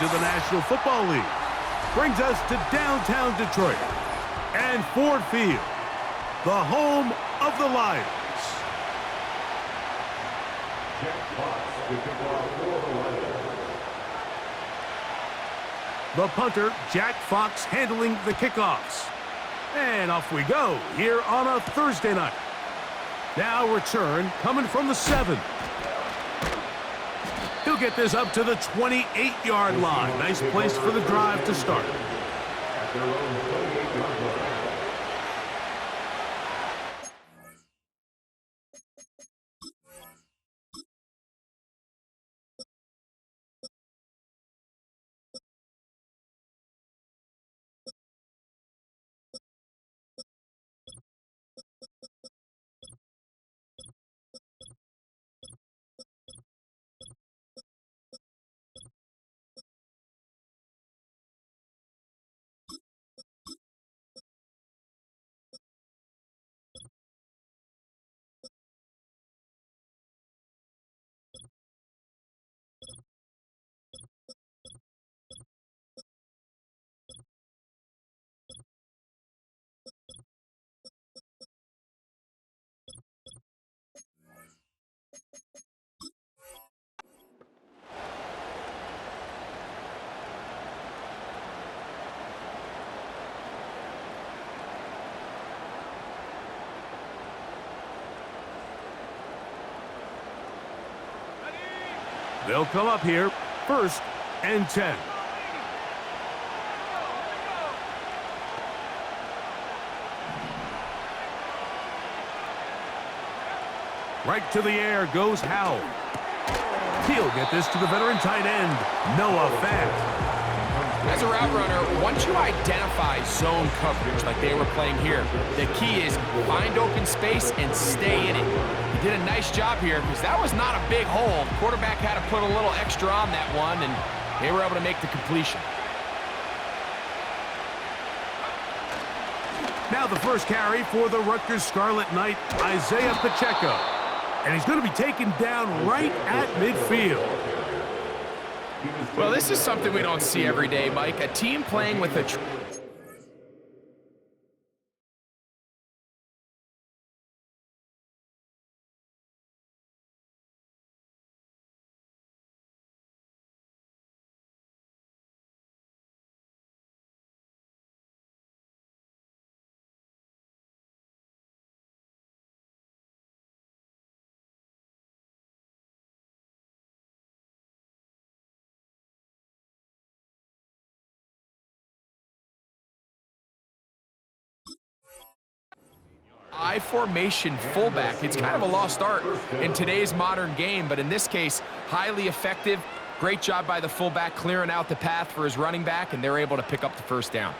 of the National Football League. Brings us to downtown Detroit and Ford Field, the home of the Lions. The punter, Jack Fox, handling the kickoffs. And off we go here on a Thursday night. Now return coming from the 7. He'll get this up to the 28-yard line. Nice place for the drive to start. They'll come up here, 1st and 10. Right to the air goes Howell. He'll get this to the veteran tight end, Noah Fant. As a route runner, once you identify zone coverage like they were playing here, the key is find open space and stay in it. He did a nice job here because that was not a big hole. The quarterback had to put a little extra on that one, and they were able to make the completion. Now the first carry for the Rutgers Scarlet Knight, Isaiah Pacheco. And he's going to be taken down right at midfield. Well, this is something we don't see every day, Mike. A team playing with a... I formation fullback. It's kind of a lost art in today's modern game, but in this case, highly effective. Great job by the fullback clearing out the path for his running back, and they're able to pick up the first down.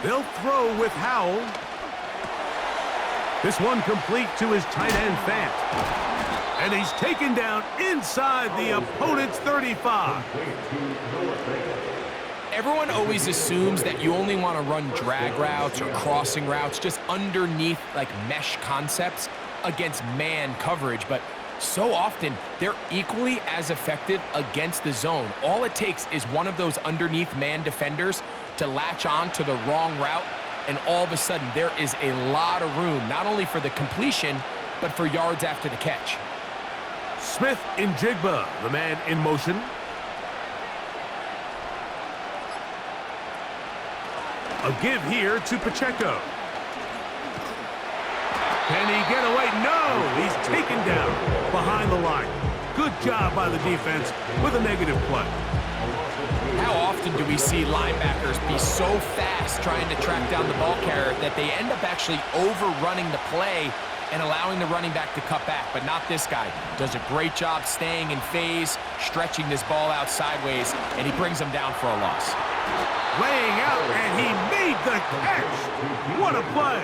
They'll throw with Howell. This one complete to his tight end, Fant. And he's taken down inside the opponent's 35. Everyone always assumes that you only want to run drag routes or crossing routes just underneath like mesh concepts against man coverage, but so often they're equally as effective against the zone. All it takes is one of those underneath man defenders to latch on to the wrong route, and all of a sudden there is a lot of room, not only for the completion, but for yards after the catch. Smith in Jigba, the man in motion. A give here to Pacheco. Can he get away? No! He's taken down behind the line. Good job by the defense with a negative play. How often do we see linebackers be so fast trying to track down the ball carrier that they end up actually overrunning the play and allowing the running back to cut back? But not this guy. Does a great job staying in phase, stretching this ball out sideways, and he brings them down for a loss. Laying out, and he made the catch. What a play.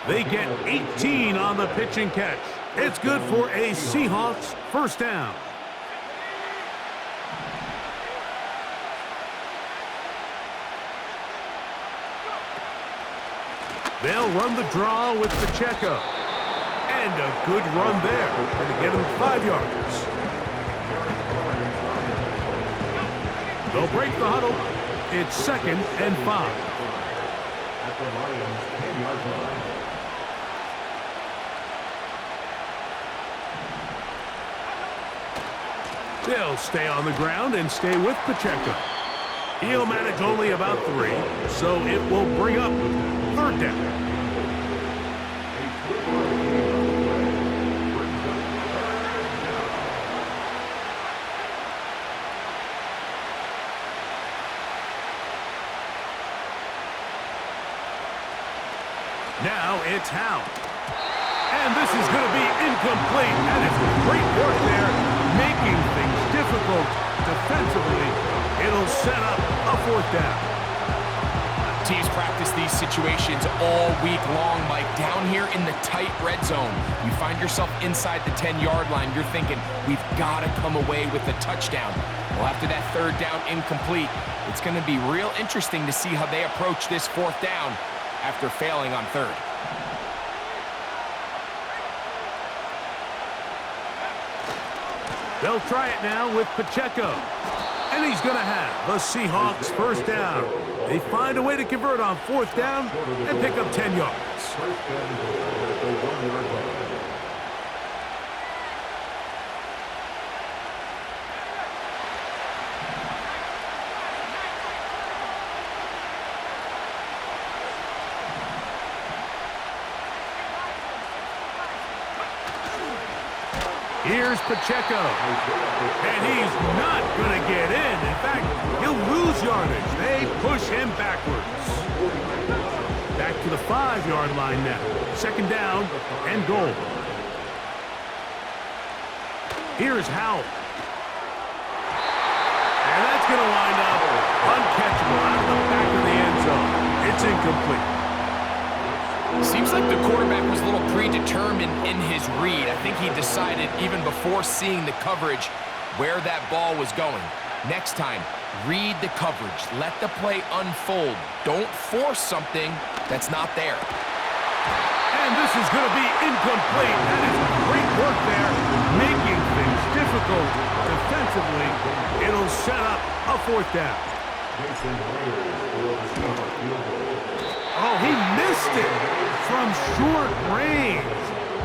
They get 18 on the pitch and catch. It's good for a Seahawks first down. They'll run the draw with Pacheco. And a good run there. Going to get him 5 yards. They'll break the huddle. It's 2nd and 5. At the Lions' 10-yard line. They'll stay on the ground and stay with Pacheco. He'll manage only about 3, so it will bring up 3rd down. Now it's Howe. And this is going to be incomplete. That is great work there, making things difficult defensively. It'll set up a 4th down. Teams practice these situations all week long, Mike. Down here in the tight red zone, you find yourself inside the 10-yard line. You're thinking, we've got to come away with a touchdown. Well, after that 3rd down incomplete, it's going to be real interesting to see how they approach this 4th down after failing on 3rd. They'll try it now with Pacheco. And he's going to have the Seahawks 1st down. They find a way to convert on 4th down and pick up 10 yards. Here's Pacheco, and he's not going to get in. In fact, he'll lose yardage. They push him backwards. Back to the 5-yard line now. 2nd down and goal. Here's Howell. And that's going to wind up uncatchable out of the back of the end zone. It's incomplete. Seems like the quarterback was a little predetermined in his read. I think he decided even before seeing the coverage where that ball was going. Next time, read the coverage. Let the play unfold. Don't force something that's not there. And this is going to be incomplete. That is great work there, making things difficult defensively. It'll set up a 4th down. Oh, he missed it from short range.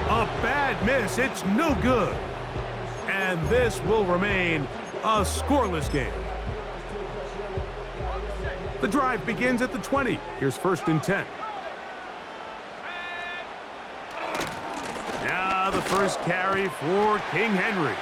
A bad miss. It's no good. And this will remain a scoreless game. The drive begins at the 20. Here's 1st and 10. Now the first carry for King Henry.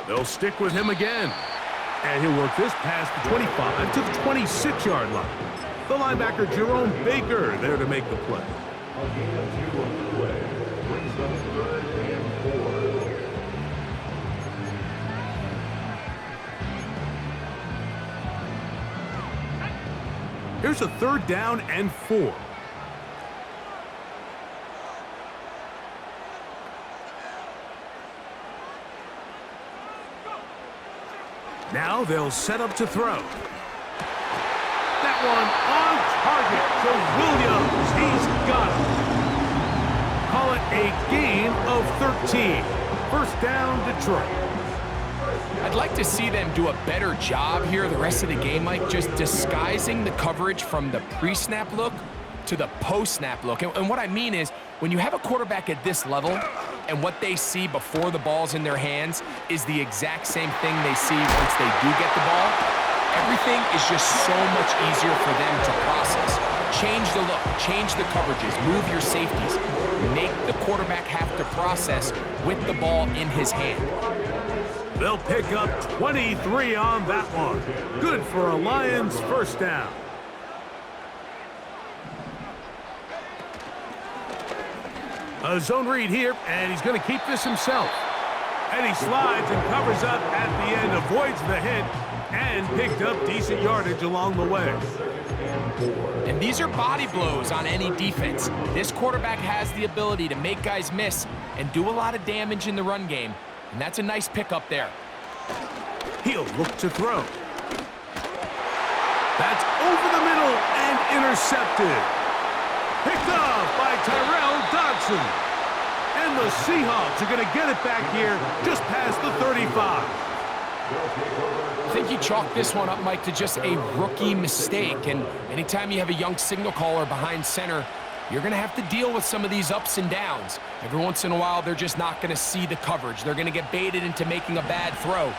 They'll stick with him again. And he'll work this past the 25 to the 26-yard line. The linebacker, Jerome Baker, there to make the play. Here's a 3rd down and 4. Now they'll set up to throw. That one on target to Williams. He's got it. Call it a gain of 13. 1st down, Detroit. I'd like to see them do a better job here the rest of the game, Mike, just disguising the coverage from the pre-snap look to the post-snap look. And what I mean is, when you have a quarterback at this level and what they see before the ball's in their hands is the exact same thing they see once they do get the ball, everything is just so much easier for them to process. Change the look, change the coverages, move your safeties. Make the quarterback have to process with the ball in his hand. They'll pick up 23 on that one. Good for a Lions 1st down. A zone read here, and he's going to keep this himself. And he slides and covers up at the end, avoids the hit, and picked up decent yardage along the way. And these are body blows on any defense. This quarterback has the ability to make guys miss and do a lot of damage in the run game. And that's a nice pickup there. He'll look to throw. That's over the middle and intercepted. Picked off by Tyrell Dodson. And the Seahawks are going to get it back here just past the 35. I think you chalk this one up, Mike, to just a rookie mistake. And anytime you have a young signal caller behind center, you're going to have to deal with some of these ups and downs. Every once in a while, they're just not going to see the coverage. They're going to get baited into making a bad throw.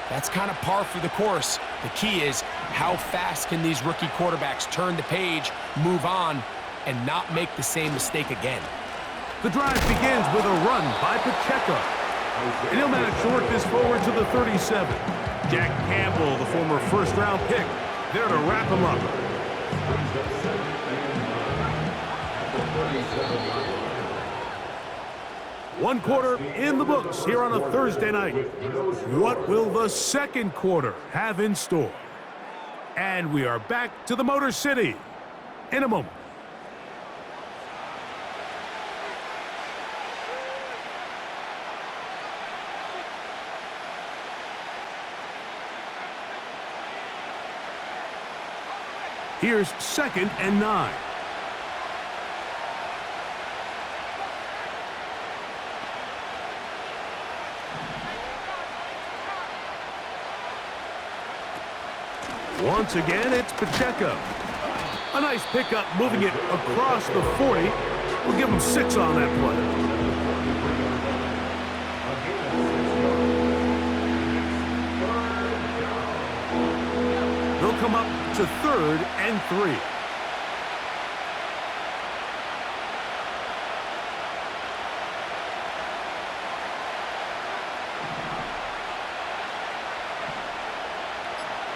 That's kind of par for the course. The key is how fast can these rookie quarterbacks turn the page, move on, and not make the same mistake again. The drive begins with a run by Pacheco. And he'll manage to work this forward to the 37. Jack Campbell, the former first-round pick, there to wrap him up. One quarter in the books here on a Thursday night. What will the second quarter have in store? And we are back to the Motor City in a moment. Here's 2nd and 9. Once again, it's Pacheco. A nice pickup, moving it across the 40. We'll give him 6 on that play. They'll come up to 3rd and 3.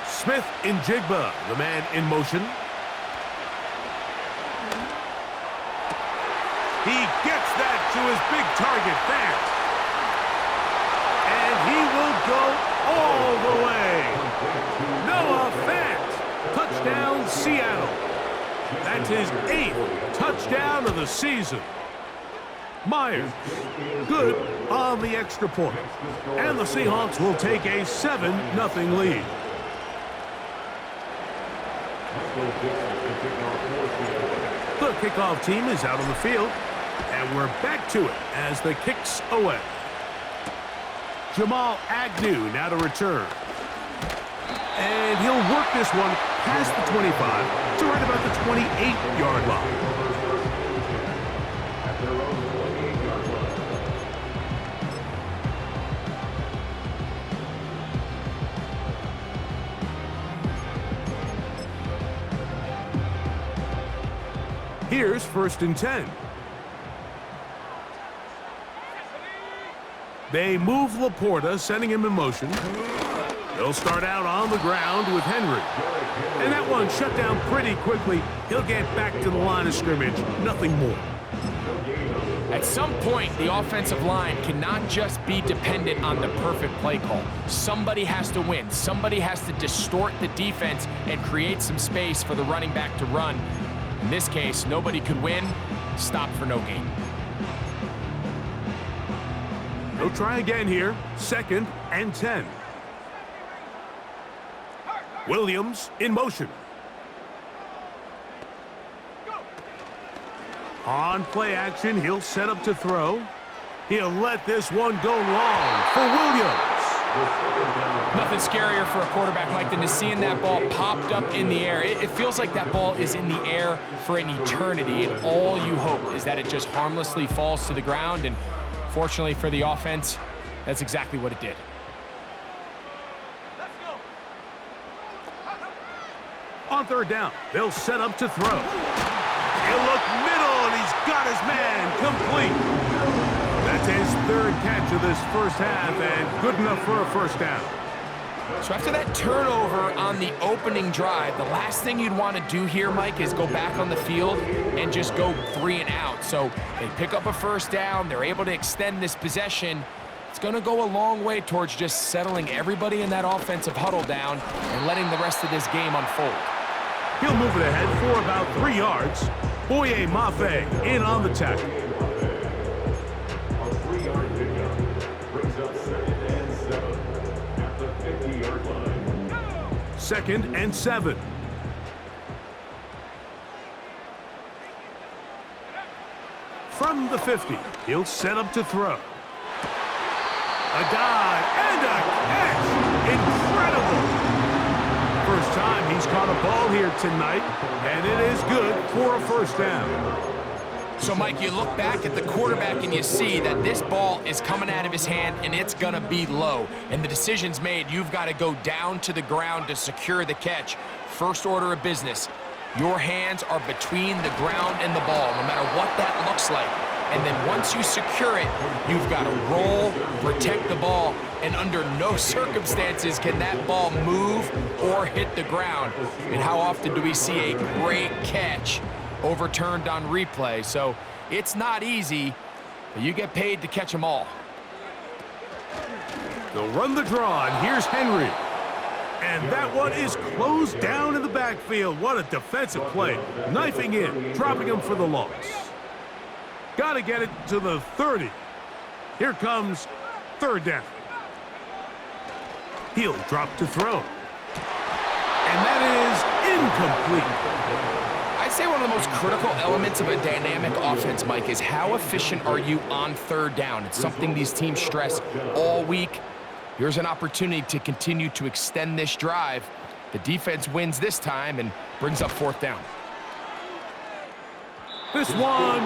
Smith in Jigba, the man in motion. He gets that to his big target, Fant. And he will go all the way. Noah Fant, touchdown Seattle. That's his 8th touchdown of the season. Myers, good on the extra point. And the Seahawks will take a 7-0 lead. The kickoff team is out on the field, and we're back to it as the kick's away. Jamal Agnew now to return. And he'll work this one past the 25 to right about the 28-yard line. Here's 1st and 10. They move Laporta, sending him in motion. They'll start out on the ground with Henry. And that one shut down pretty quickly. He'll get back to the line of scrimmage. Nothing more. At some point, the offensive line cannot just be dependent on the perfect play call. Somebody has to win. Somebody has to distort the defense and create some space for the running back to run. In this case, nobody could win. Stop for no gain. They'll try again here. 2nd and 10. Williams in motion. On play action, he'll set up to throw. He'll let this one go long for Williams. Nothing scarier for a quarterback, Mike, than to seeing that ball popped up in the air. It feels like that ball is in the air for an eternity, and all you hope is that it just harmlessly falls to the ground, and fortunately for the offense, that's exactly what it did. On 3rd down, they'll set up to throw. He'll look middle, and he's got his man complete. That's his 3rd catch of this first half, and good enough for a 1st down. So after that turnover on the opening drive, the last thing you'd want to do here, Mike, is go back on the field and just go 3 and out. So they pick up a first down. They're able to extend this possession. It's going to go a long way towards just settling everybody in that offensive huddle down and letting the rest of this game unfold. He'll move it ahead for about 3 yards. Boye Mafe in on the tackle. A 3-yard pickup brings up 2nd and 7 at the 50-yard line. 2nd and 7. From the 50, he'll set up to throw. A dive and a catch. Incredible. First time he's caught a ball here tonight, and it is good for a first down. So, Mike, you look back at the quarterback and you see that this ball is coming out of his hand and it's going to be low. And the decision's made. You've got to go down to the ground to secure the catch. First order of business. Your hands are between the ground and the ball, no matter what that looks like. And then once you secure it, you've got to roll, protect the ball, and under no circumstances can that ball move or hit the ground. And how often do we see a great catch overturned on replay? So it's not easy, but you get paid to catch them all. They'll run the draw, and here's Henry. And that one is closed down in the backfield. What a defensive play. Knifing in, dropping him for the loss. Got to get it to the 30. Here comes 3rd down. He'll drop to throw. And that is incomplete. I'd say one of the most critical elements of a dynamic offense, Mike, is how efficient are you on 3rd down? It's something these teams stress all week. Here's an opportunity to continue to extend this drive. The defense wins this time and brings up 4th down. This one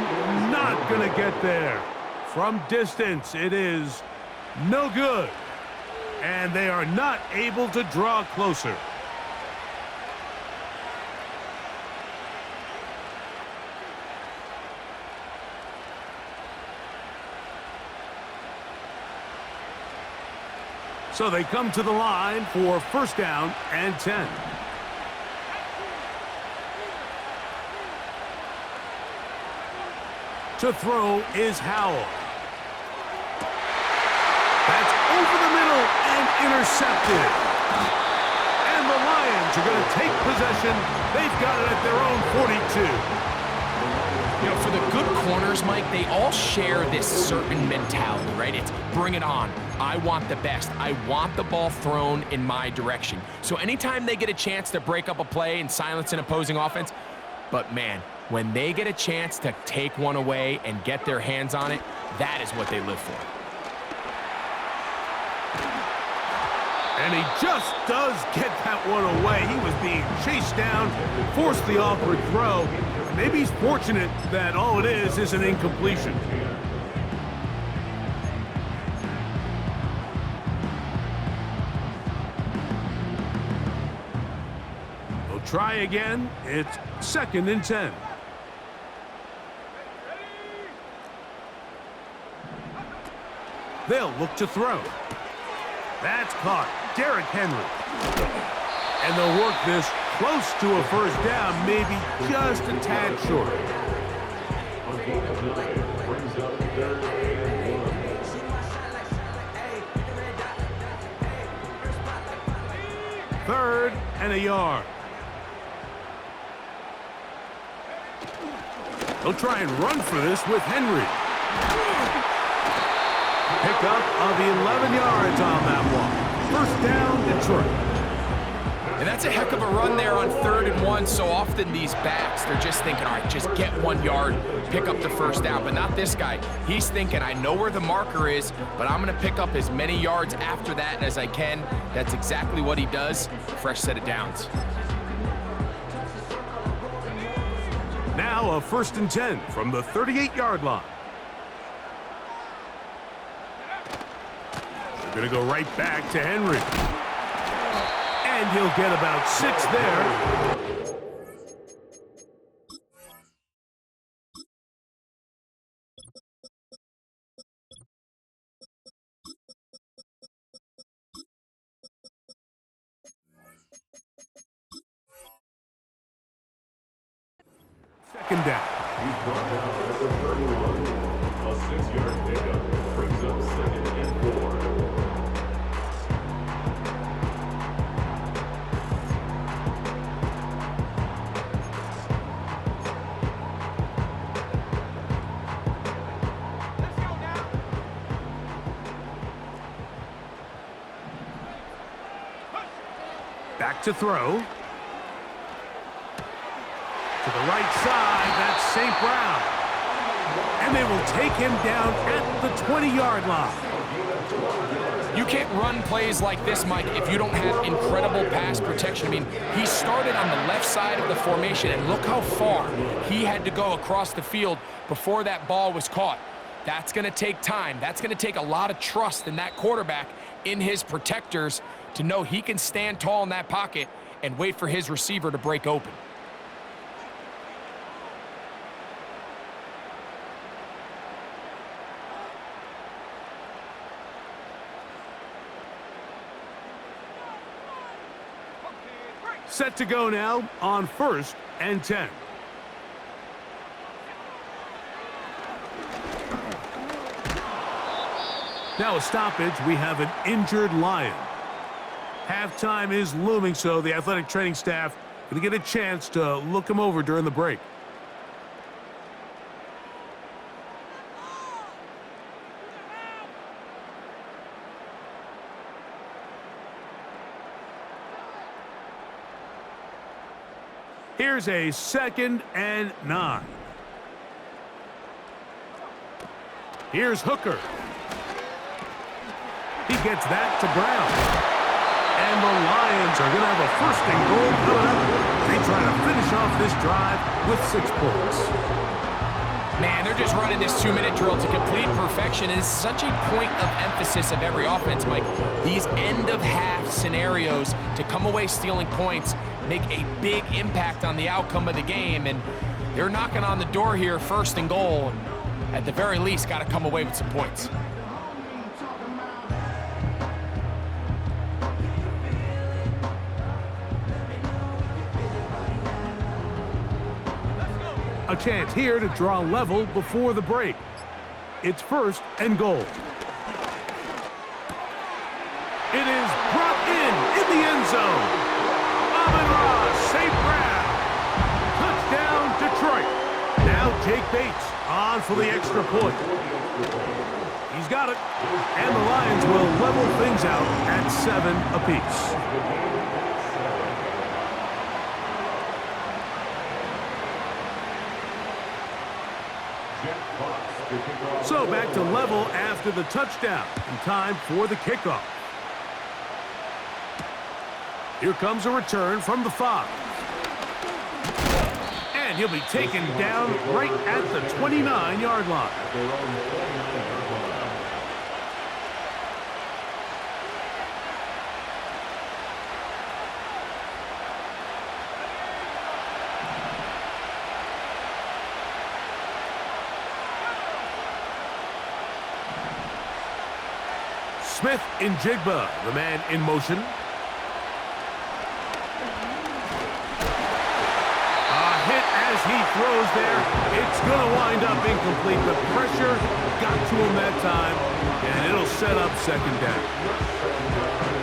not going to get there. From distance, it is no good. And they are not able to draw closer. So they come to the line for 1st down and 10. To throw is Howell. That's over the middle and intercepted. And the Lions are going to take possession. They've got it at their own 42. You know, for the good corners, Mike, they all share this certain mentality, right? It's bring it on. I want the best. I want the ball thrown in my direction. So anytime they get a chance to break up a play and silence an opposing offense, but man, when they get a chance to take one away and get their hands on it, that is what they live for. And he just does get that one away. He was being chased down, forced the awkward throw. Maybe he's fortunate that all it is an incompletion. We'll try again. It's 2nd and 10. They'll look to throw. That's caught. Derrick Henry. And they'll work this close to a 1st down, maybe just a tad short. On gain of 9, brings up 3rd and 1. 3rd and a yard. They'll try and run for this with Henry. Pickup of 11 yards on that one. 1st down, Detroit. And that's a heck of a run there on 3rd and 1. So often these backs, they're just thinking, all right, just get 1 yard, pick up the 1st down. But not this guy. He's thinking, I know where the marker is, but I'm going to pick up as many yards after that as I can. That's exactly what he does. Fresh set of downs. Now a 1st and 10 from the 38-yard line. They're going to go right back to Henry. And he'll get about 6 there. second down. He's brought down at the 31. A 6-yard pickup brings up 2nd and 4. Back to throw. To the right side, that's St. Brown. And they will take him down at the 20-yard line. You can't run plays like this, Mike, if you don't have incredible pass protection. I mean, he started on the left side of the formation, and look how far he had to go across the field before that ball was caught. That's going to take time. That's going to take a lot of trust in that quarterback, in his protectors, to know he can stand tall in that pocket and wait for his receiver to break open. Set to go now on 1st and 10. Now a stoppage. We have an injured Lion. Halftime is looming, so the athletic training staff going to get a chance to look him over during the break. Here's a 2nd and 9. Here's Hooker. He gets that to Brown. And the Lions are going to have a 1st and goal coming up. They try to finish off this drive with 6 points. Man, they're just running this 2-minute drill to complete perfection. It's such a point of emphasis of every offense, Mike. These end-of-half scenarios to come away stealing points make a big impact on the outcome of the game. And they're knocking on the door here, 1st and goal. And at the very least, got to come away with some points. A chance here to draw level before the break. It's 1st and goal. It is brought in the end zone. Amon-Ra St. Brown. Touchdown, Detroit. Now Jake Bates on for the extra point. He's got it. And the Lions will level things out at 7 apiece. So back to level after the touchdown, and time for the kickoff. Here comes a return from the 5. And he'll be taken down right at the 29-yard line. Smith in Jigba, the man in motion. A hit as he throws there. It's going to wind up incomplete. The pressure got to him that time, and it'll set up 2nd down.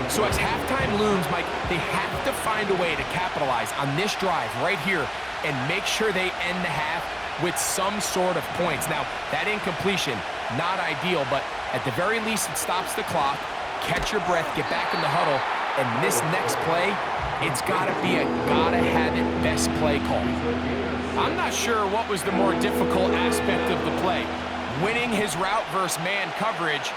So as halftime looms, Mike, they have to find a way to capitalize on this drive right here and make sure they end the half with some sort of points. Now, that incompletion, not ideal, but at the very least, it stops the clock. Catch your breath, get back in the huddle, and this next play, it's got to be a gotta-have-it best play call. I'm not sure what was the more difficult aspect of the play, winning his route versus man coverage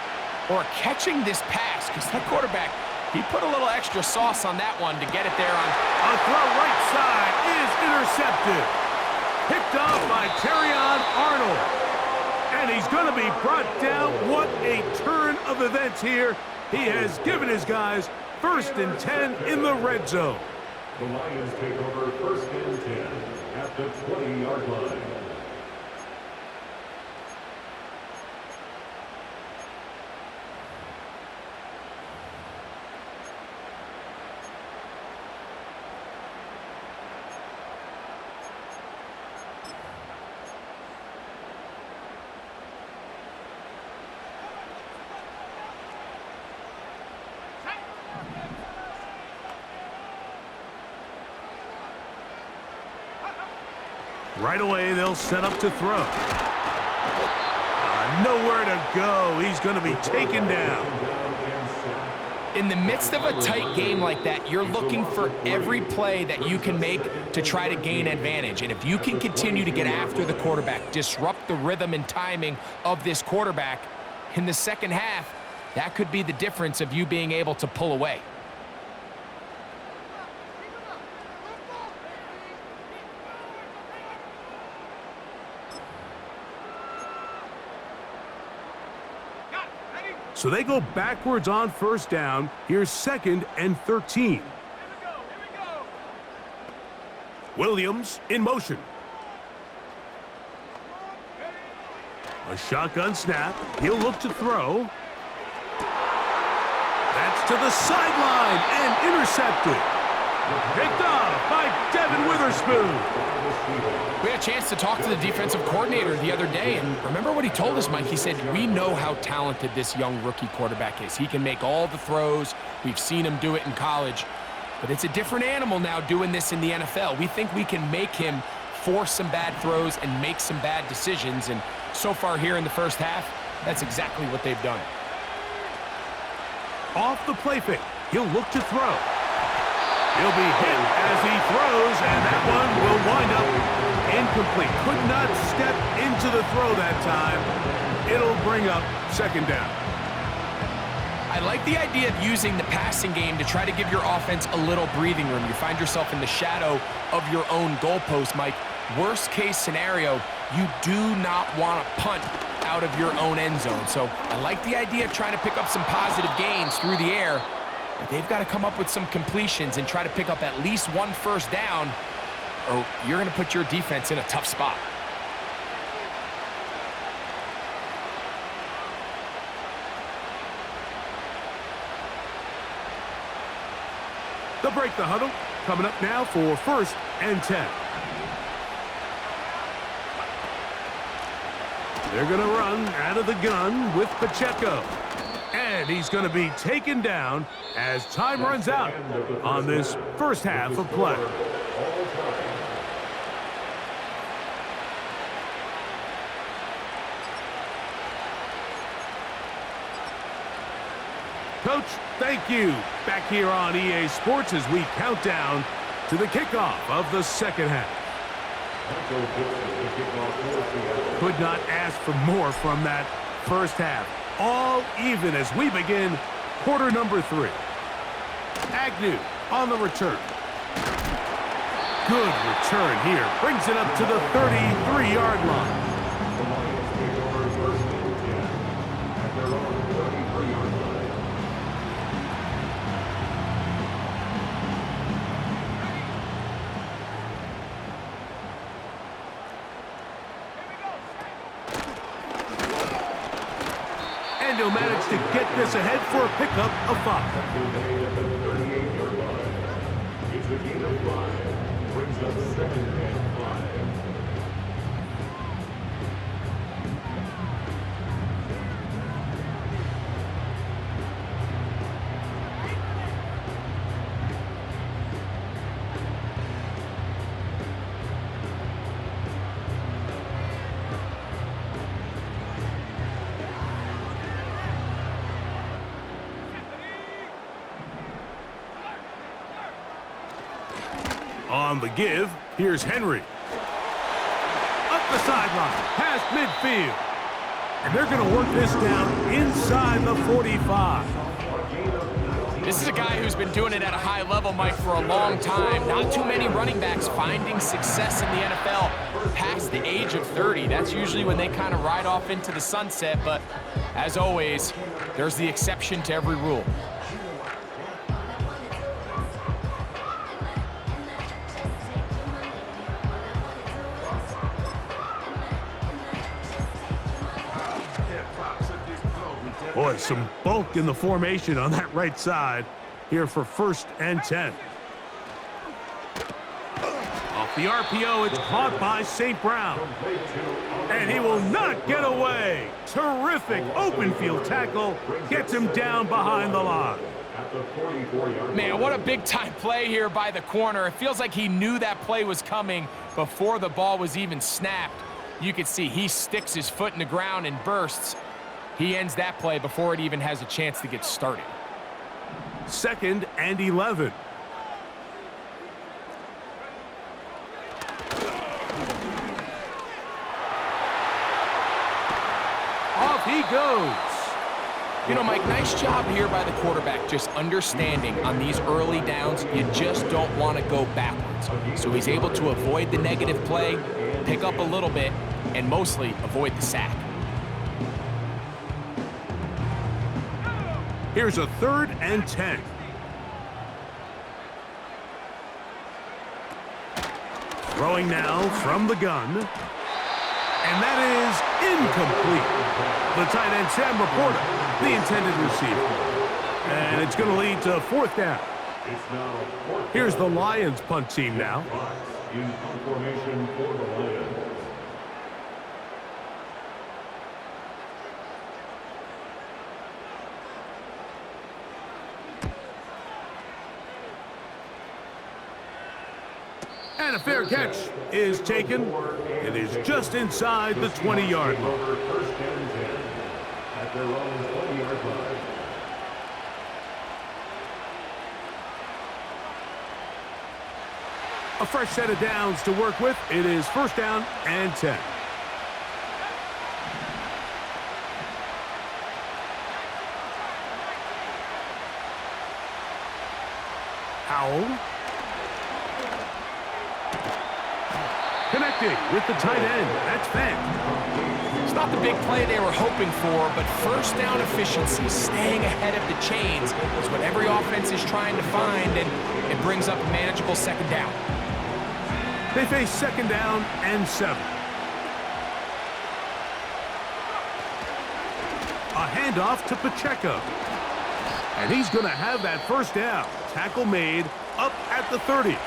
or catching this pass, because that quarterback, he put a little extra sauce on that one to get it there on. A throw right side is intercepted. Picked off by Terrion Arnold. And he's going to be brought down. What a turn of events here. He has given his guys 1st and 10 in the red zone. The Lions take over 1st and 10 at the 20-yard line. Right away, they'll set up to throw. Nowhere to go. He's going to be taken down. In the midst of a tight game like that, you're looking for every play that you can make to try to gain advantage. And if you can continue to get after the quarterback, disrupt the rhythm and timing of this quarterback in the second half, that could be the difference of you being able to pull away. So they go backwards on first down. Here's 2nd and 13. Williams in motion. A shotgun snap. He'll look to throw. That's to the sideline and intercepted. Picked off by Devin Witherspoon. We had a chance to talk to the defensive coordinator the other day, and remember what he told us, Mike? He said, we know how talented this young rookie quarterback is. He can make all the throws. We've seen him do it in college. But it's a different animal now doing this in the NFL. We think we can make him force some bad throws and make some bad decisions, and so far here in the first half, that's exactly what they've done. Off the play fake, he'll look to throw. He'll be hit as he throws, and that one will wind up incomplete. Could not step into the throw that time. It'll bring up 2nd down. I like the idea of using the passing game to try to give your offense a little breathing room. You find yourself in the shadow of your own goalpost, Mike. Worst case scenario, you do not want to punt out of your own end zone. So I like the idea of trying to pick up some positive gains through the air. But they've got to come up with some completions and try to pick up at least one first down, or you're going to put your defense in a tough spot. They'll break the huddle. Coming up now for 1st and 10. They're going to run out of the gun with Pacheco. And he's going to be taken down as time runs out on this first half of play. Coach, thank you. Back here on EA Sports as we count down to the kickoff of the second half. Could not ask for more from that first half. All even as we begin quarter number 3. Agnew on the return. Good return here. Brings it up to the 33-yard line. And he'll manage to get this ahead for a pickup of 5. It's a gain of 5. Brings up 2nd and 5. On the give, here's Henry. Up the sideline, past midfield. And they're going to work this down inside the 45. This is a guy who's been doing it at a high level, Mike, for a long time. Not too many running backs finding success in the NFL past the age of 30. That's usually when they kind of ride off into the sunset, but as always, there's the exception to every rule. Boy, some bulk in the formation on that right side here for 1st and 10. Off the RPO, it's caught by St. Brown. And he will not get away. Terrific open field tackle. Gets him down behind the line. Man, what a big-time play here by the corner. It feels like he knew that play was coming, Before the ball was even snapped, you could see he sticks his foot in the ground and bursts. He ends that play before it even has a chance to get started. 2nd and 11. Off he goes. You know, Mike, nice job here by the quarterback, just understanding on these early downs, you just don't want to go backwards. So he's able to avoid the negative play, pick up a little bit, and mostly avoid the sack. Here's a 3rd and 10. Throwing now from the gun. And that is incomplete. The tight end, Sam Laporta, the intended receiver. And it's going to lead to 4th down. Here's the Lions punt team now. In formation for the Lions. And a fair catch is taken. It is just inside the 20-yard line. First and 10 at their own 20-yard line. A fresh set of downs to work with. It is 1st down and 10. Howell. Connecting with the tight end. That's Fant. It's not the big play they were hoping for, but first down efficiency, staying ahead of the chains, is what every offense is trying to find, and it brings up a manageable 2nd down. They face 2nd down and 7. A handoff to Pacheco. And he's going to have that 1st down. Tackle made up at the 30.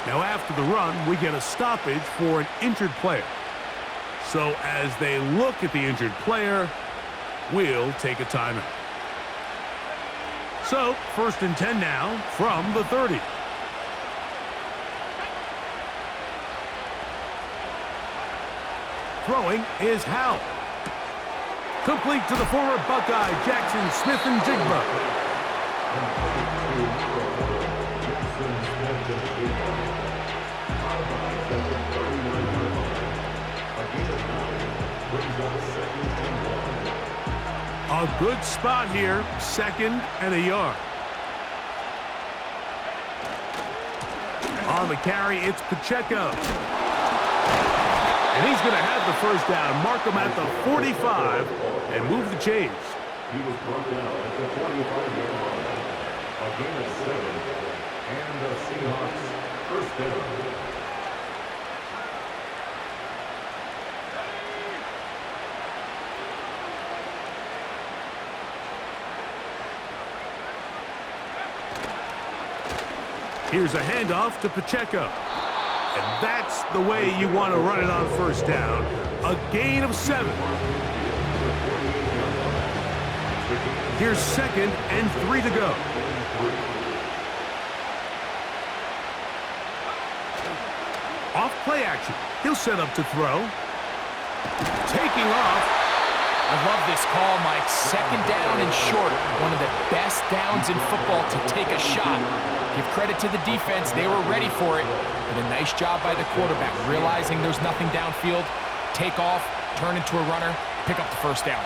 Now after the run, we get a stoppage for an injured player. So as they look at the injured player, we'll take a timeout. So 1st and 10 now from the 30. Throwing is Howell. Complete to the former Buckeye, Jackson Smith and Jigba. A good spot here, 2nd and a yard. On the carry, it's Pacheco. And he's going to have the 1st down, mark him at the 45, and move the chains. He was brought down at the 45-yard line. A gain of 7, and the Seahawks 1st down. Here's a handoff to Pacheco. And that's the way you want to run it on 1st down. A gain of 7. Here's 2nd and 3 to go. Off play action. He'll set up to throw. Taking off. I love this call, Mike. 2nd down and short. One of the best downs in football to take a shot. Give credit to the defense. They were ready for it. But a nice job by the quarterback, realizing there's nothing downfield. Take off, turn into a runner, pick up the 1st down.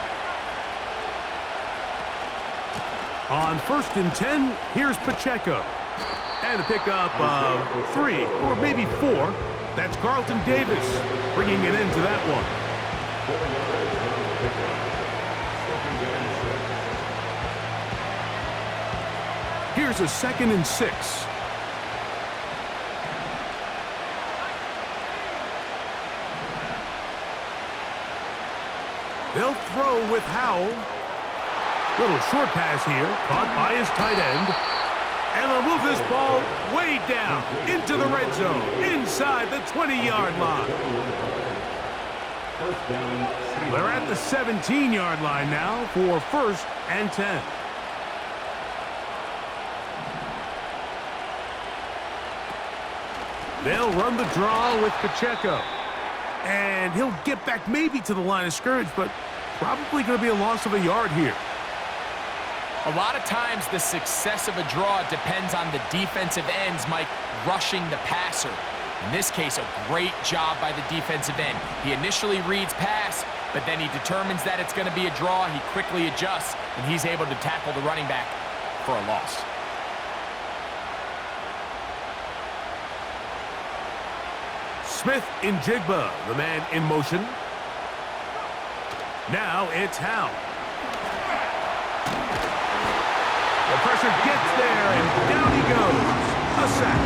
On 1st and 10, here's Pacheco. And a pickup of 3 or maybe 4. That's Carlton Davis bringing it into that one. Here's a 2nd and 6. They'll throw with Howell. Little short pass here, caught by his tight end. And they'll move this ball way down into the red zone, inside the 20-yard line. They're at the 17-yard line now for 1st and 10. They'll run the draw with Pacheco. And he'll get back maybe to the line of scrimmage, but probably going to be a loss of a yard here. A lot of times the success of a draw depends on the defensive ends, Mike, rushing the passer. In this case, a great job by the defensive end. He initially reads pass, but then he determines that it's going to be a draw. He quickly adjusts, and he's able to tackle the running back for a loss. Smith in Jigba, the man in motion. Now it's Howe. The pressure gets there, and down he goes. A sack.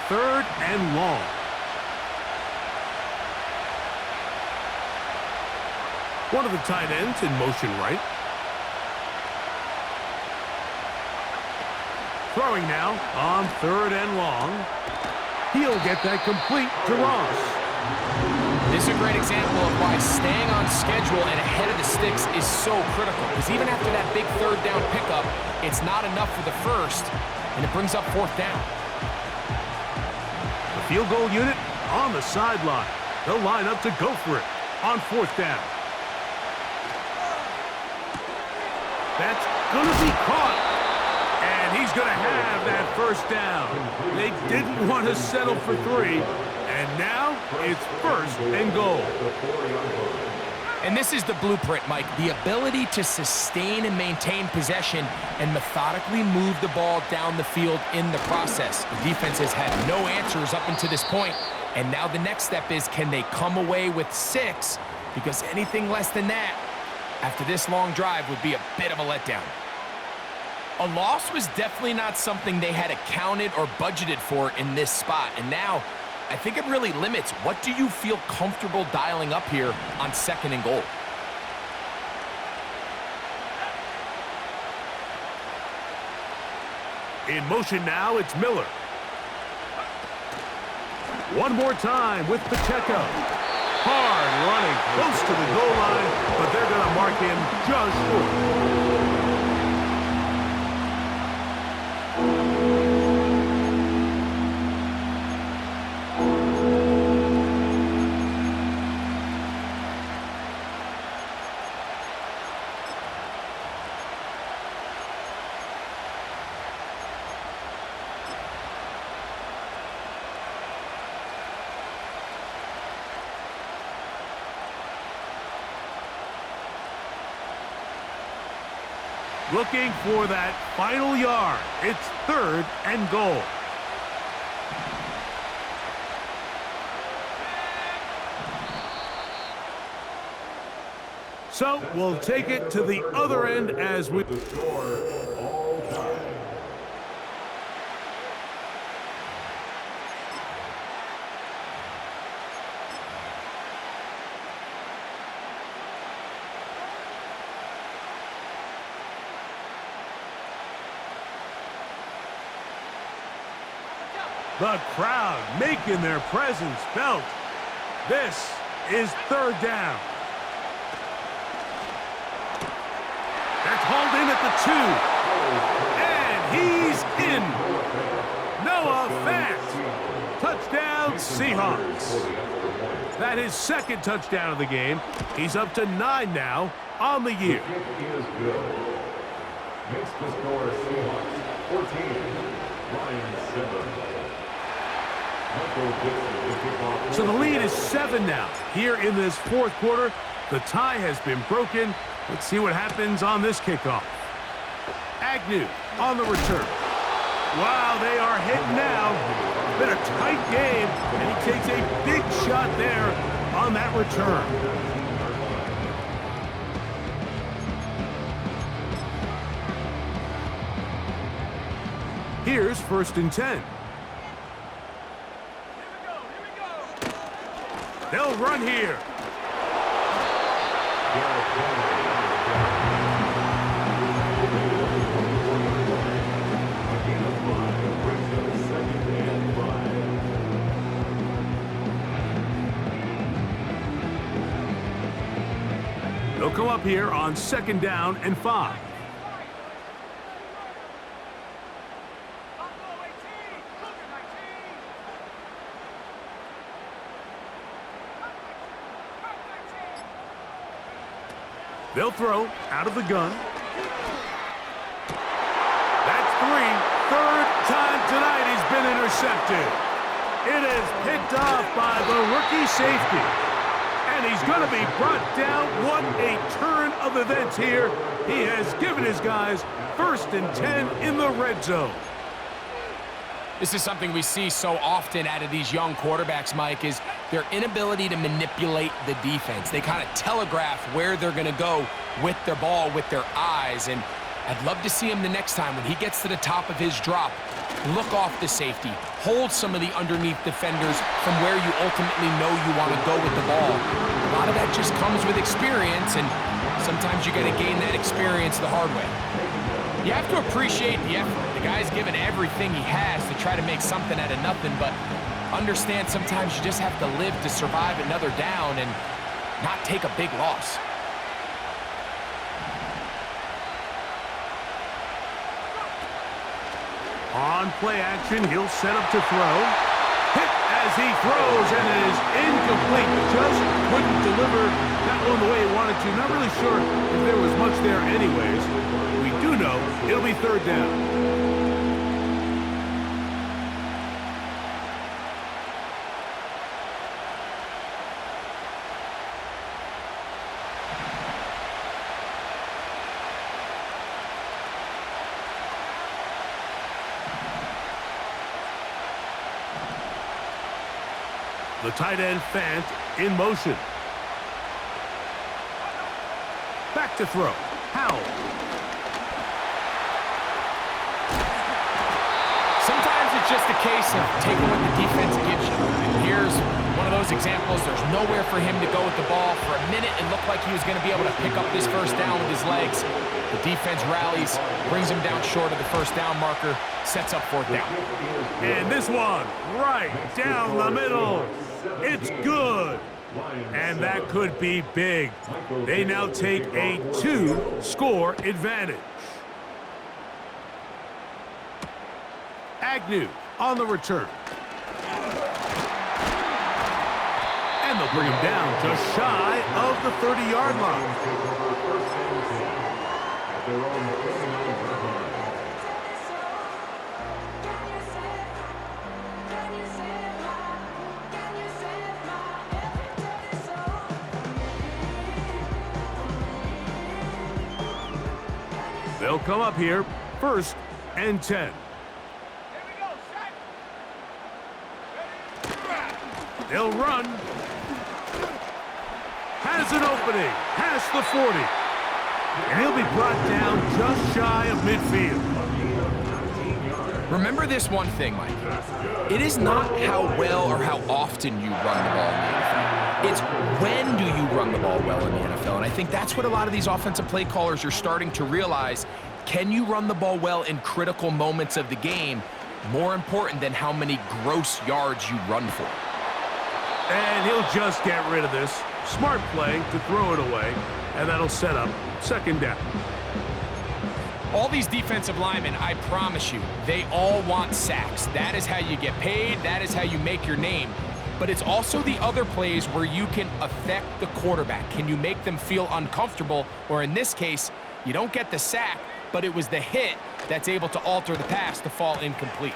Third and long. One of the tight ends in motion right. Throwing now on third and long. He'll get that complete to Ross. This is a great example of why staying on schedule and ahead of the sticks is so critical. Because even after that big third down pickup, it's not enough for the first, and it brings up fourth down. Field goal unit on the sideline. They'll line up to go for it on fourth down. That's going to be caught. And he's going to have that first down. They didn't want to settle for three. And now it's first and goal. And this is the blueprint, Mike. The ability to sustain and maintain possession and methodically move the ball down the field in the process. The defense has had no answers up until this point, and now the next step is, can they come away with 6? Because anything less than that, after this long drive, would be a bit of a letdown. A loss was definitely not something they had accounted or budgeted for in this spot, and now I think it really limits what do you feel comfortable dialing up here on second and goal. In motion now, it's Miller. One more time with Pacheco. Hard running close to the goal line, but they're going to mark him just short. Looking for that final yard. It's third and goal. So we'll take it to the other end as we... The score, all time. The crowd making their presence felt. This is third down. That's hauled in at the 2. And he's in. Noah Fant. Touchdown, Seahawks. That is second touchdown of the game. He's up to 9 now on the year. Makes the score Seahawks 14, Lions 7. So the lead is 7 now. Here in this fourth quarter, the tie has been broken. Let's see what happens on this kickoff. Agnew on the return. Wow, they are hitting now. It's been a tight game, and he takes a big shot there on that return. Here's first and 10. They'll run here. come up here on 2nd down and 5. They'll throw out of the gun. That's 3. Third time tonight he's been intercepted. It is picked off by the rookie safety. And he's going to be brought down. What a turn of events here. He has given his guys 1st and 10 in the red zone. This is something we see so often out of these young quarterbacks, Mike, is their inability to manipulate the defense. They kind of telegraph where they're going to go with their ball, with their eyes. And I'd love to see him the next time when he gets to the top of his drop. Look off the safety. Hold some of the underneath defenders from where you ultimately know you want to go with the ball. A lot of that just comes with experience, and sometimes you got to gain that experience the hard way. You have to appreciate the effort. The guy's given everything he has to try to make something out of nothing, but understand sometimes you just have to live to survive another down and not take a big loss. On play action, he'll set up to throw. Hit as he throws, and it is incomplete. Just couldn't deliver that one the way he wanted to. Not really sure if there was much there anyways. We do know it'll be 3rd down. The tight end Fant in motion. Back to throw. Howell. Sometimes it's just a case of taking what the defense gives you. And here's one of those examples. There's nowhere for him to go with the ball. For a minute, it looked like he was going to be able to pick up this 1st down with his legs. The defense rallies, brings him down short of the 1st down marker, sets up 4th down. And this one, right down the middle. It's good. And that could be big. They now take a 2-score advantage. Agnew on the return. And they'll bring him down just shy of the 30-yard line. They'll come up here, 1st and 10. They'll run. Has an opening, past the 40. And he'll be brought down just shy of midfield. Remember this one thing, Mike. It is not how well or how often you run the ball in the NFL. It's when do you run the ball well in the NFL. And I think that's what a lot of these offensive play callers are starting to realize. Can you run the ball well in critical moments of the game? More important than how many gross yards you run for. And he'll just get rid of this. Smart play to throw it away. And that'll set up 2nd down. All these defensive linemen, I promise you, they all want sacks. That is how you get paid. That is how you make your name. But it's also the other plays where you can affect the quarterback. Can you make them feel uncomfortable? Or in this case, you don't get the sack, but it was the hit that's able to alter the pass to fall incomplete.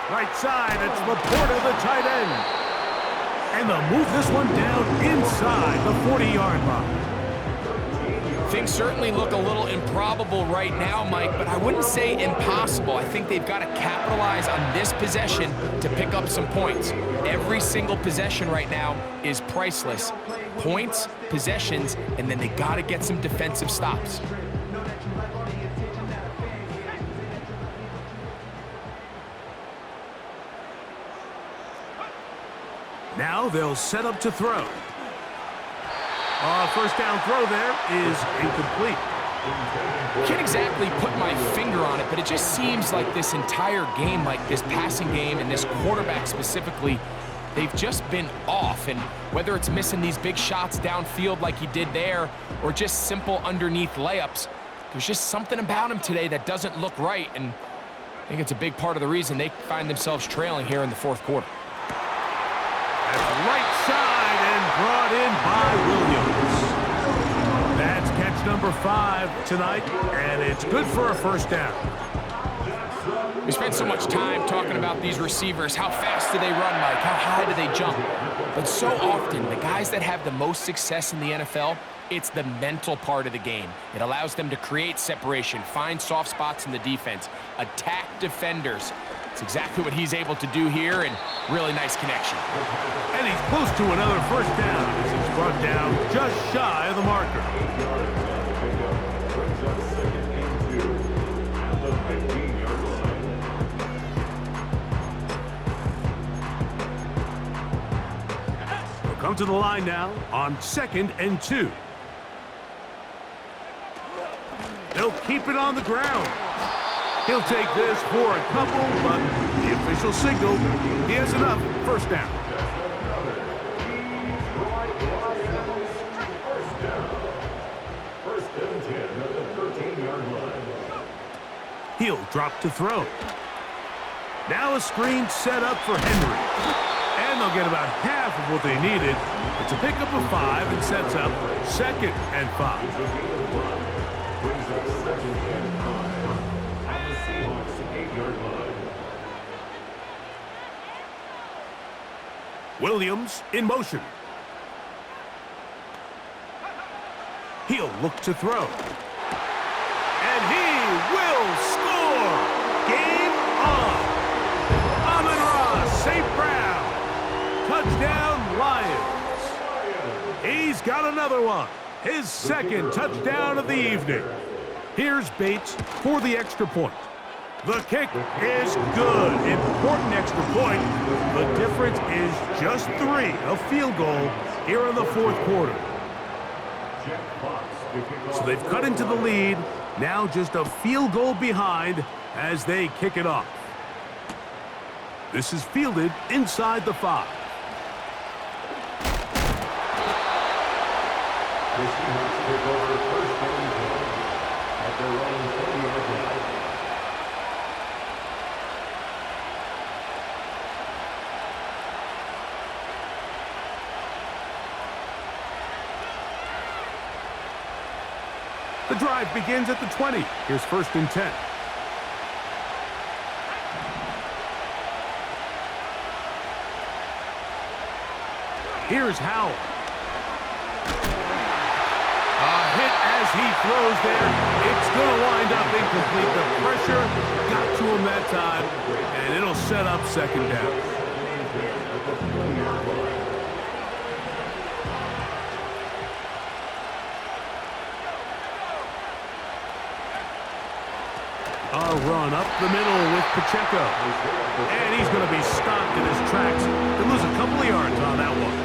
Right side, it's Laporta, the tight end. And they'll move this one down inside the 40-yard line. Things certainly look a little improbable right now, Mike, but I wouldn't say impossible. I think they've got to capitalize on this possession to pick up some points. Every single possession right now is priceless. Points, possessions, and then they got to get some defensive stops. Now they'll set up to throw. 1st down throw there is incomplete. Can't exactly put my finger on it, but it just seems like this entire game, like this passing game and this quarterback specifically, they've just been off. And whether it's missing these big shots downfield like he did there or just simple underneath layups, there's just something about him today that doesn't look right. And I think it's a big part of the reason they find themselves trailing here in the fourth quarter. That's right side and brought in by Williams. That's catch number 5 tonight, and it's good for a first down. We spent so much time talking about these receivers. How fast do they run, Mike? How high do they jump? But so often, the guys that have the most success in the NFL, it's the mental part of the game. It allows them to create separation, find soft spots in the defense, attack defenders. It's exactly what he's able to do here, and really nice connection. And he's close to another first down as he's brought down just shy of the marker. He'll come to the line now on 2nd and 2. They'll keep it on the ground. He'll take this for a couple, but the official signal, he has enough. First down. First and 10 at the 13-yard line. He'll drop to throw. Now a screen set up for Henry. And they'll get about half of what they needed. It's a pickup of 5 and sets up 2nd and 5. Brings up 2nd and 5 on the Seahawks 8-yard line. Williams in motion. He'll look to throw. And he will score! Game on! Amon-Ra St. Brown. Touchdown, Lions. He's got another one. His 2nd touchdown of the evening. Here's Bates for the extra point. The kick is good. Important extra point. The difference is just 3, a field goal here in the fourth quarter. So they've cut into the lead. Now just a field goal behind as they kick it off. This is fielded inside the 5. The Seahawks take over first and 10 at their own 20-yard line. The drive begins at the 20. Here's 1st and 10. Here's Howell. A hit as he throws there. It's going to wind up incomplete. The pressure got to him that time, and it'll set up 2nd down. A run up the middle with Pacheco. And he's going to be stopped in his tracks. He'll lose a couple of yards on that one.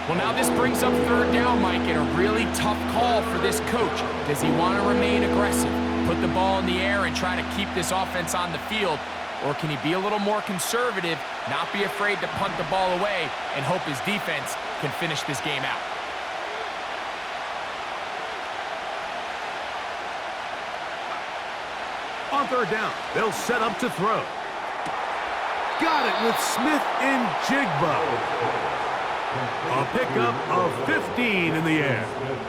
Well, now this brings up 3rd down, Mike, and a really tough call for this coach. Does he want to remain aggressive, put the ball in the air, and try to keep this offense on the field? Or can he be a little more conservative, not be afraid to punt the ball away, and hope his defense can finish this game out? On 3rd down, they'll set up to throw. Got it with Smith and Jigba. A pickup of 15 in the air.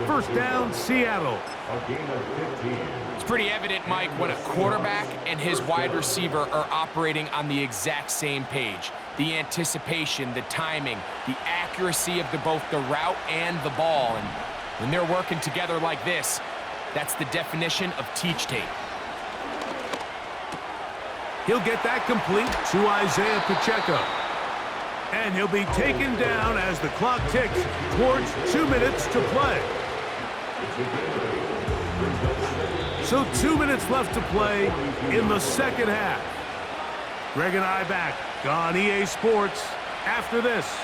First down, Seattle. A gain of 15. It's pretty evident, Mike, when a quarterback and his wide receiver are operating on the exact same page. The anticipation, the timing, the accuracy of both the route and the ball. And when they're working together like this, that's the definition of teach tape. He'll get that complete to Isaiah Pacheco. And he'll be taken down as the clock ticks towards 2 minutes to play. So 2 minutes left to play in the 2nd half. Greg and I back on EA Sports after this.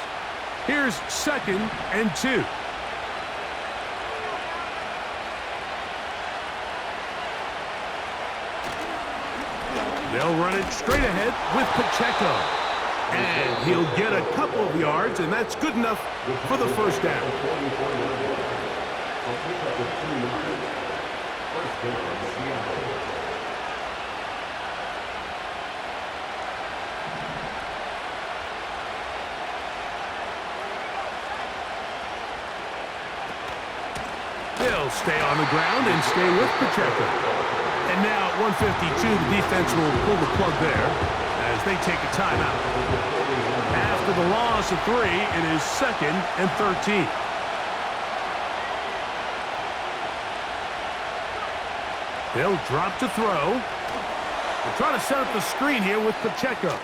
Here's 2nd and 2. They'll run it straight ahead with Pacheco. And he'll get a couple of yards, and that's good enough for the first down. They'll stay on the ground and stay with Pacheco. And now at 152, the defense will pull the plug there as they take a timeout. After the loss of 3, it is 2nd and 13. They'll drop to throw. They'll try to set up the screen here with Pacheco.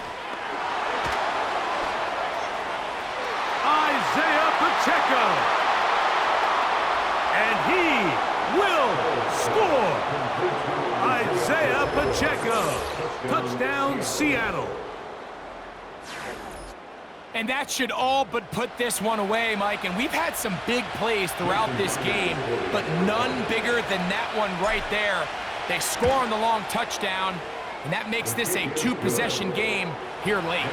Isaiah Pacheco. And he will score. Isaiah Pacheco. Touchdown, Seattle. And that should all but put this one away, Mike. And we've had some big plays throughout this game, but none bigger than that one right there. They score on the long touchdown, and that makes this a 2-possession game here late.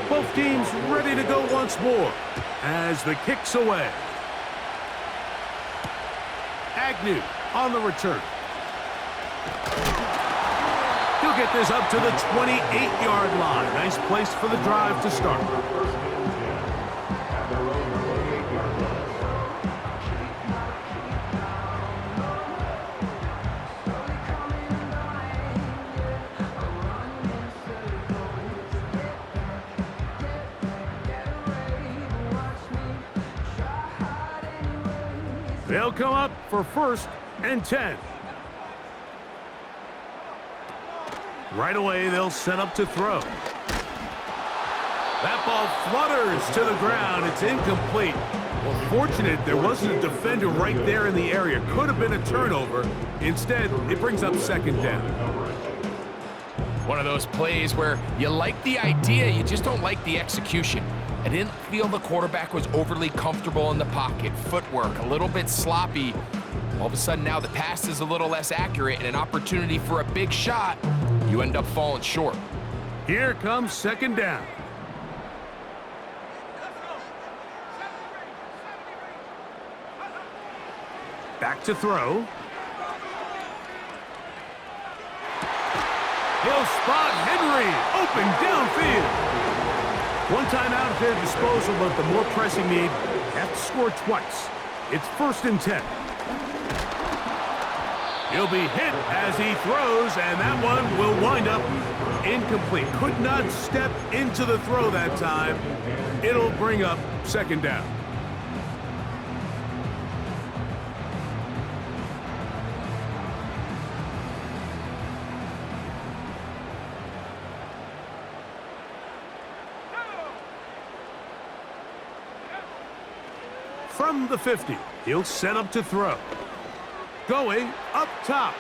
Both teams ready to go once more as the kick's away. Agnew on the return. He'll get this up to the 28-yard line. Nice place for the drive to start. They'll come up for 1st and 10. Right away, they'll set up to throw. That ball flutters to the ground. It's incomplete. Well, fortunate there wasn't a defender right there in the area. Could have been a turnover. Instead, it brings up 2nd down. One of those plays where you like the idea, you just don't like the execution. I didn't feel the quarterback was overly comfortable in the pocket. Footwork, a little bit sloppy. All of a sudden now the pass is a little less accurate and an opportunity for a big shot. You end up falling short. Here comes 2nd down. Back to throw. He'll spot Henry open downfield. One timeout at their disposal, but the more pressing need, have to score twice. It's 1st and 10. He'll be hit as he throws, and that one will wind up incomplete. Could not step into the throw that time. It'll bring up 2nd down. From the 50, he'll set up to throw. Going up top.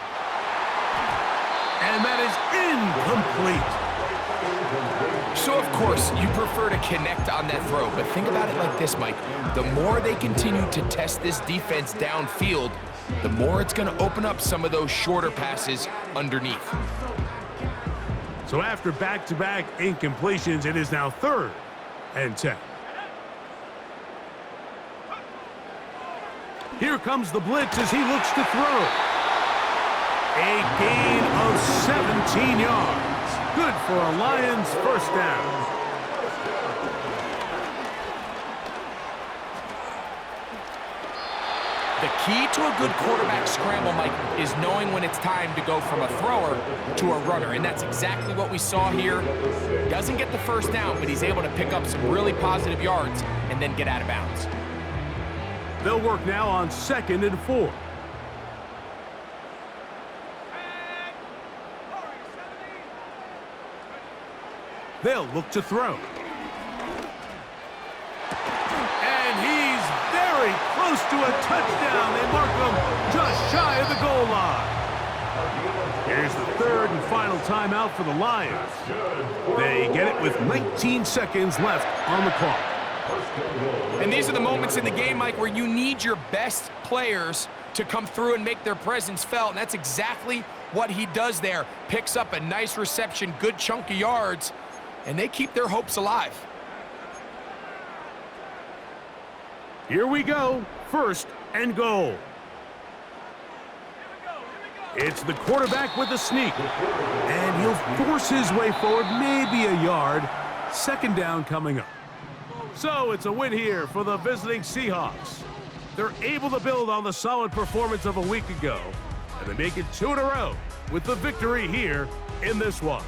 And that is incomplete. So, of course, you prefer to connect on that throw, but think about it like this, Mike. The more they continue to test this defense downfield, the more it's going to open up some of those shorter passes underneath. So after back-to-back incompletions, it is now 3rd and 10. Here comes the blitz as he looks to throw. A gain of 17 yards. Good for a Lions 1st down. The key to a good quarterback scramble, Mike, is knowing when it's time to go from a thrower to a runner, and that's exactly what we saw here. Doesn't get the 1st down, but he's able to pick up some really positive yards and then get out of bounds. They'll work now on 2nd and 4. They'll look to throw. And he's very close to a touchdown. They mark him just shy of the goal line. Here's the 3rd and final timeout for the Lions. They get it with 19 seconds left on the clock. And these are the moments in the game, Mike, where you need your best players to come through and make their presence felt, and that's exactly what he does there. Picks up a nice reception, good chunk of yards, and they keep their hopes alive. Here we go, 1st and goal. It's the quarterback with a sneak, and he'll force his way forward, maybe a yard. 2nd down coming up. So it's a win here for the visiting Seahawks. They're able to build on the solid performance of a week ago, and they make it 2 in a row with the victory here in this one.